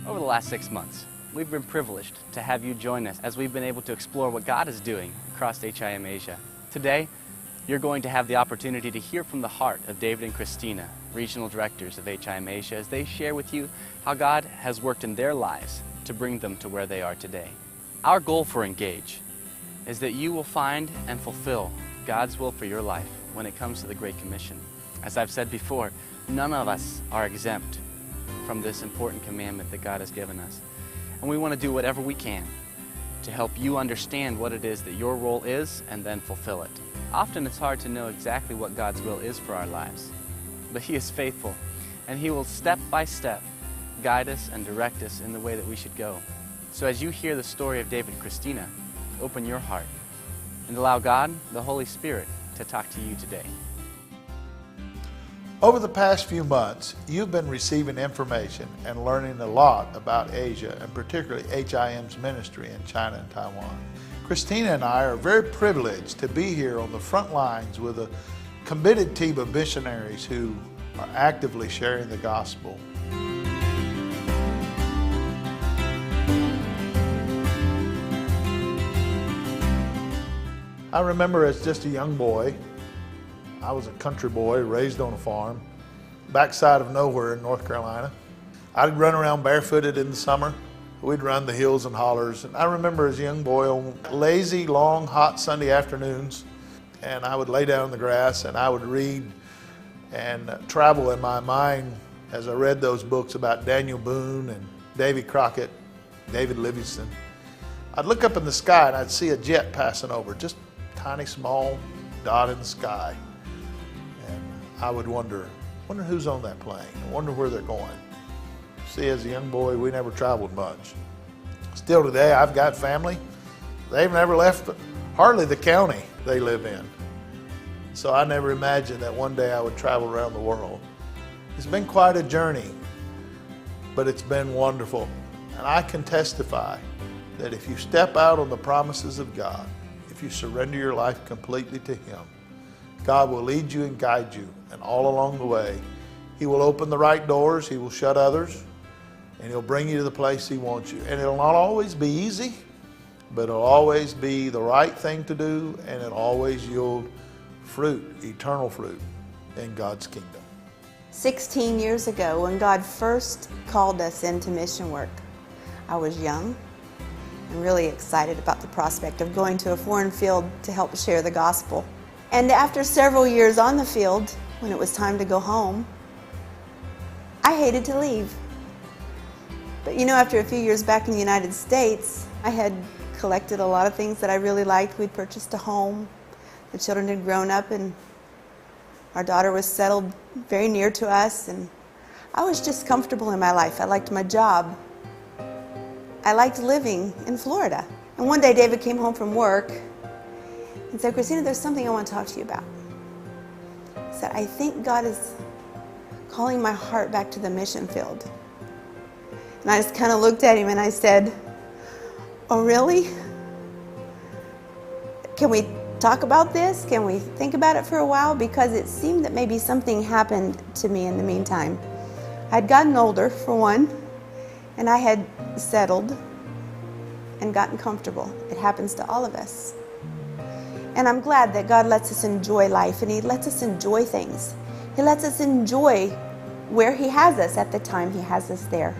Over the last 6 months, we've been privileged to have you join us as we've been able to explore what God is doing across HIM Asia. Today, you're going to have the opportunity to hear from the heart of David and Christina, regional directors of HIM Asia, as they share with you how God has worked in their lives to bring them to where they are today. Our goal for Engage is that you will find and fulfill God's will for your life when it comes to the Great Commission. As I've said before, none of us are exempt from this important commandment that God has given us. And we want to do whatever we can to help you understand what it is that your role is and then fulfill it. Often it's hard to know exactly what God's will is for our lives, but He is faithful, and He will step by step guide us and direct us in the way that we should go. So as you hear the story of David and Christina, open your heart and allow God, the Holy Spirit, to talk to you today. Over the past few months, you've been receiving information and learning a lot about Asia, and particularly HIM's ministry in China and Taiwan. Christina and I are very privileged to be here on the front lines with a committed team of missionaries who are actively sharing the gospel. I remember as just a young boy, I was a country boy raised on a farm, backside of nowhere in North Carolina. I'd run around barefooted in the summer. We'd run the hills and hollers. And I remember as a young boy on lazy, long, hot Sunday afternoons, and I would lay down in the grass and I would read and travel in my mind as I read those books about Daniel Boone and Davy Crockett, David Livingstone. I'd look up in the sky and I'd see a jet passing over, just a tiny, small dot in the sky. I would wonder who's on that plane. I wonder where they're going. See, as a young boy, we never traveled much. Still today, I've got family. They've never left hardly the county they live in. So I never imagined that one day I would travel around the world. It's been quite a journey, but it's been wonderful. And I can testify that if you step out on the promises of God, if you surrender your life completely to Him, God will lead you and guide you, and all along the way, He will open the right doors, He will shut others, and He'll bring you to the place He wants you. And it'll not always be easy, but it'll always be the right thing to do, and it'll always yield fruit, eternal fruit, in God's kingdom. 16 years ago, when God first called us into mission work, I was young and really excited about the prospect of going to a foreign field to help share the gospel. And after several years on the field, when it was time to go home, I hated to leave. But you know, after a few years back in the United States, I had collected a lot of things that I really liked. We'd purchased a home. The children had grown up and our daughter was settled very near to us, and I was just comfortable in my life. I liked my job. I liked living in Florida. And one day David came home from work and said, "Christina, there's something I want to talk to you about." He said, "I think God is calling my heart back to the mission field." And I just kind of looked at him and I said, "Oh, really? Can we talk about this? Can we think about it for a while?" Because it seemed that maybe something happened to me in the meantime. I'd gotten older, for one, and I had settled and gotten comfortable. It happens to all of us. And I'm glad that God lets us enjoy life, and He lets us enjoy things. He lets us enjoy where He has us at the time He has us there.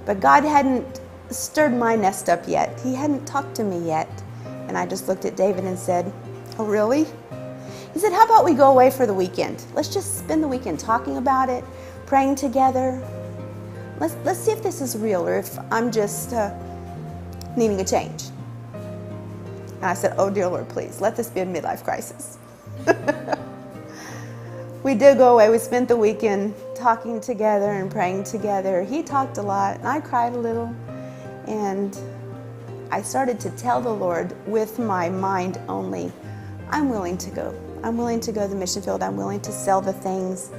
But God hadn't stirred my nest up yet. He hadn't talked to me yet. And I just looked at David and said, "Oh, really?" He said, "How about we go away for the weekend? Let's just spend the weekend talking about it, praying together. Let's see if this is real or if I'm just needing a change." And I said, "Oh, dear Lord, please, let this be a midlife crisis." We did go away. We spent the weekend talking together and praying together. He talked a lot, and I cried a little. And I started to tell the Lord with my mind only, I'm willing to go. I'm willing to go to the mission field. I'm willing to sell the things,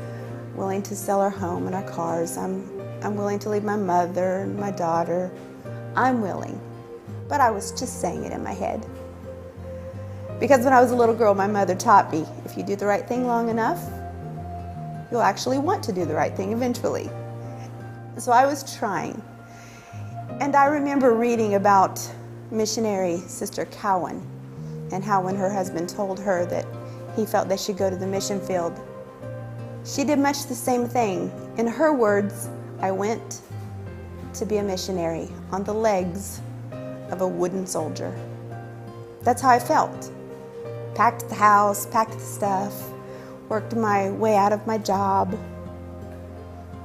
willing to sell our home and our cars. I'm willing to leave my mother and my daughter. I'm willing. But I was just saying it in my head. Because when I was a little girl, my mother taught me, if you do the right thing long enough, you'll actually want to do the right thing eventually. So I was trying. And I remember reading about missionary Sister Cowan and how when her husband told her that he felt they should go to the mission field, she did much the same thing. In her words, I went to be a missionary on the legs of a wooden soldier. That's how I felt. Packed the house, packed the stuff, worked my way out of my job,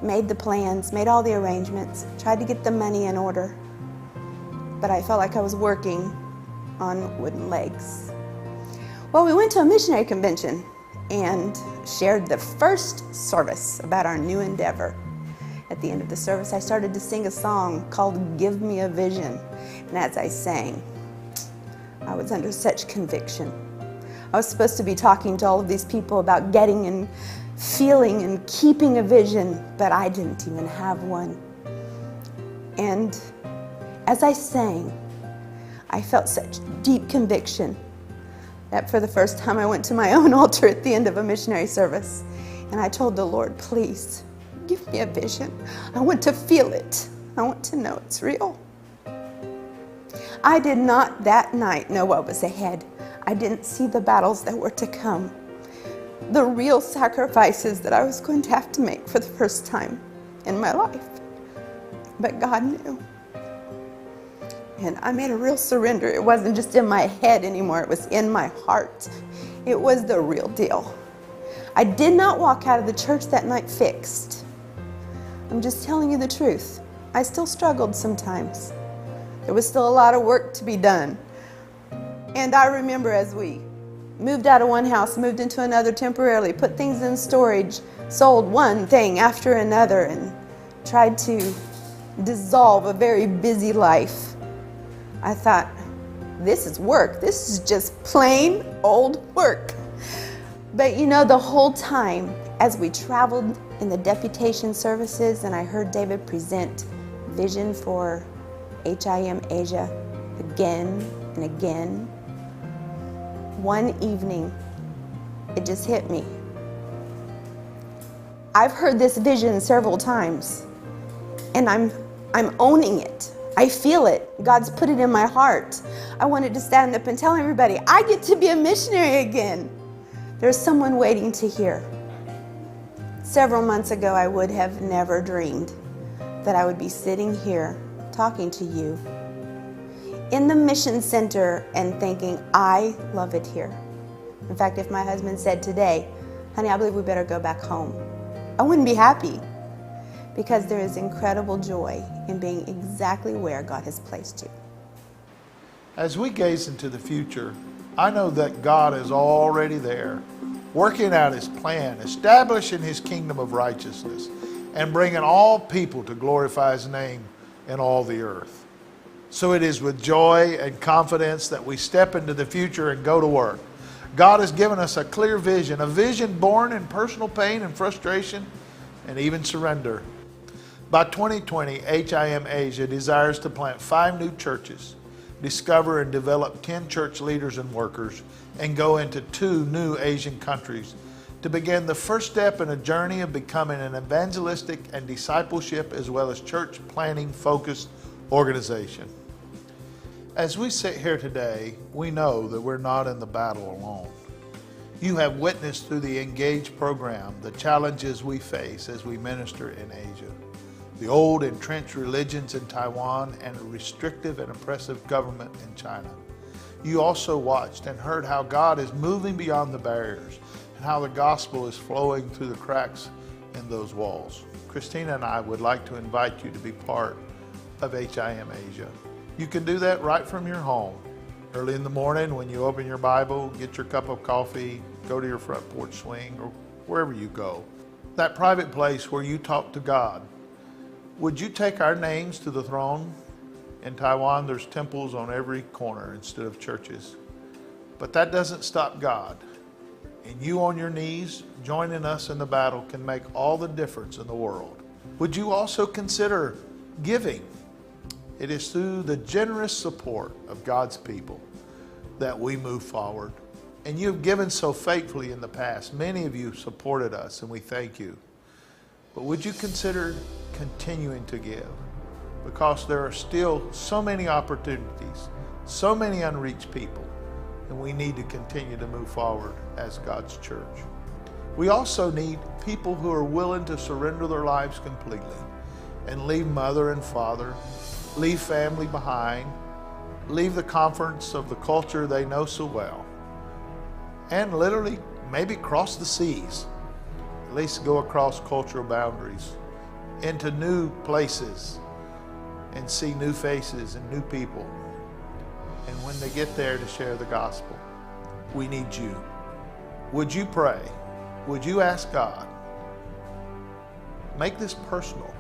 made the plans, made all the arrangements, tried to get the money in order. But I felt like I was working on wooden legs. Well, we went to a missionary convention and shared the first service about our new endeavor. At the end of the service, I started to sing a song called Give Me a Vision. And as I sang, I was under such conviction. I was supposed to be talking to all of these people about getting and feeling and keeping a vision, but I didn't even have one. And as I sang, I felt such deep conviction that for the first time I went to my own altar at the end of a missionary service, and I told the Lord, please, give me a vision. I want to feel it. I want to know it's real. I did not that night know what was ahead. I didn't see the battles that were to come, the real sacrifices that I was going to have to make for the first time in my life. But God knew. And I made a real surrender. It wasn't just in my head anymore. It was in my heart. It was the real deal. I did not walk out of the church that night fixed. I'm just telling you the truth. I still struggled sometimes. There was still a lot of work to be done. And I remember as we moved out of one house, moved into another temporarily, put things in storage, sold one thing after another, and tried to dissolve a very busy life. I thought, this is work. This is just plain old work. But you know, the whole time as we traveled in the deputation services and I heard David present vision for HIM Asia again and again, one evening, it just hit me. I've heard this vision several times, and I'm owning it. I feel it. God's put it in my heart. I wanted to stand up and tell everybody, I get to be a missionary again. There's someone waiting to hear. Several months ago, I would have never dreamed that I would be sitting here talking to you in the mission center and thinking, I love it here. In fact, if my husband said today, honey, I believe we better go back home, I wouldn't be happy, because there is incredible joy in being exactly where God has placed you. As we gaze into the future, I know that God is already there, working out His plan, establishing His kingdom of righteousness, and bringing all people to glorify His name in all the earth. So it is with joy and confidence that we step into the future and go to work. God has given us a clear vision, a vision born in personal pain and frustration and even surrender. By 2020, HIM Asia desires to plant 5 new churches, discover and develop 10 church leaders and workers, and go into 2 new Asian countries to begin the first step in a journey of becoming an evangelistic and discipleship as well as church planning focused organization. As we sit here today, we know that we're not in the battle alone. You have witnessed through the Engage program the challenges we face as we minister in Asia. The old entrenched religions in Taiwan and a restrictive and oppressive government in China. You also watched and heard how God is moving beyond the barriers and how the gospel is flowing through the cracks in those walls. Christina and I would like to invite you to be part of HIM Asia. You can do that right from your home. Early in the morning when you open your Bible, get your cup of coffee, go to your front porch swing, or wherever you go. That private place where you talk to God. Would you take our names to the throne? In Taiwan, there's temples on every corner instead of churches. But that doesn't stop God. And you on your knees, joining us in the battle can make all the difference in the world. Would you also consider giving? It is through the generous support of God's people that we move forward. And you've given so faithfully in the past. Many of you supported us, and we thank you. But would you consider continuing to give? Because there are still so many opportunities, so many unreached people, and we need to continue to move forward as God's church. We also need people who are willing to surrender their lives completely and leave mother and father, leave family behind, leave the comforts of the culture they know so well, and literally maybe cross the seas, at least go across cultural boundaries into new places and see new faces and new people. And when they get there to share the gospel, we need you. Would you pray? Would you ask God? Make this personal.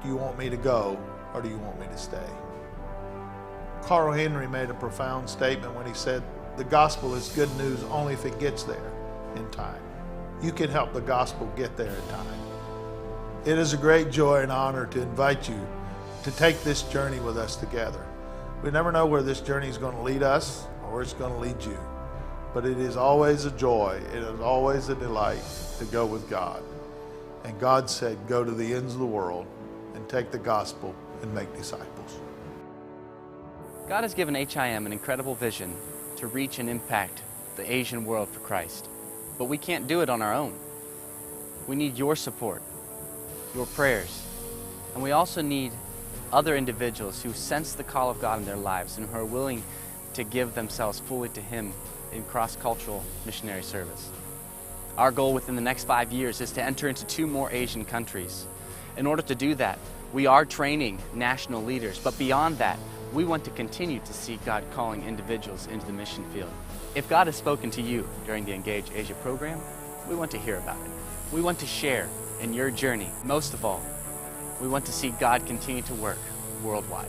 Do you want me to go or do you want me to stay? Carl Henry made a profound statement when he said, the gospel is good news only if it gets there in time. You can help the gospel get there in time. It is a great joy and honor to invite you to take this journey with us together. We never know where this journey is going to lead us or where it's going to lead you. But it is always a joy, it is always a delight to go with God. And God said, go to the ends of the world and take the gospel and make disciples. God has given HIM an incredible vision to reach and impact the Asian world for Christ. But we can't do it on our own. We need your support, your prayers, and we also need other individuals who sense the call of God in their lives and who are willing to give themselves fully to Him in cross-cultural missionary service. Our goal within the next 5 years is to enter into 2 more Asian countries. In order to do that, we are training national leaders, but beyond that, we want to continue to see God calling individuals into the mission field. If God has spoken to you during the Engage Asia program, we want to hear about it. We want to share in your journey. Most of all, we want to see God continue to work worldwide.